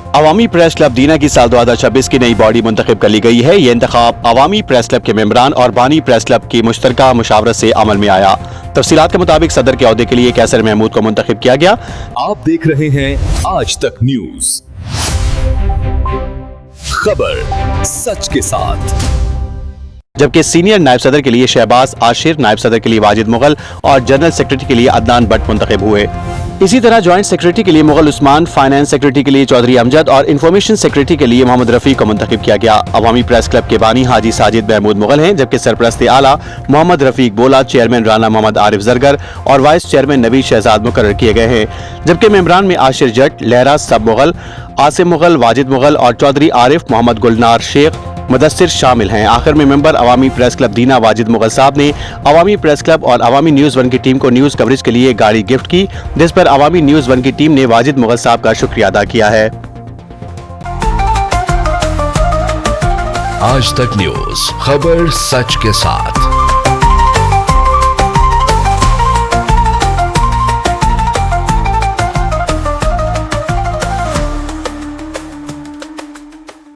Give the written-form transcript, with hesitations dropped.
अवामी press club दीना की साल 2026 की नई बॉडी मुंतखब कर ली गई है। ये इंतखाब अवामी प्रेस क्लब के मेंबरान और बानी प्रेस क्लब की मुश्तरका मुशावरत से अमल में आया। तफसीलात के मुताबिक सदर के ओहदे के लिए कैसर महमूद को मुंतखब किया गया। आप देख रहे हैं आज तक न्यूज, खबर सच के साथ। जबकि सीनियर नायब सदर के लिए शहबाज आशिर, नायब सदर के लिए वाजिद मुगल और जनरल सेक्रेटरी के लिए अदनान भट्ट मुंतखब हुए। इसी तरह ज्वाइंट सेक्रेटरी के लिए मुगल उस्मान, फाइनेंस सेक्रेटरी के लिए चौधरी अमजद और इंफॉर्मेशन सेक्रेटरी के लिए मोहम्मद रफी को मुंतखब किया गया। अवामी प्रेस क्लब के बानी हाजी साजिद महमूद मुगल हैं, जबकि सरपरस्त आला मोहम्मद रफीक बोला, चेयरमैन राना मोहम्मद आरिफ जरगर और वाइस चेयरमैन नबी शहजाद मुकर्रर किए गए हैं। जबकि मेंबरान में आशिर जट, लहरा सब मुगल, आसिम मुगल, वाजिद मुगल और चौधरी आरिफ मोहम्मद गुलनार शेख मुदस्सिर शामिल हैं। आखिर में मेंबर अवामी प्रेस क्लब दीना वाजिद मुगल साहब ने अवामी प्रेस क्लब और अवामी न्यूज़ 1 की टीम को न्यूज़ कवरेज के लिए गाड़ी गिफ्ट की, जिस पर अवामी न्यूज़ 1 की टीम ने वाजिद मुगल साहब का शुक्रिया अदा किया है। आज तक न्यूज, खबर सच के साथ।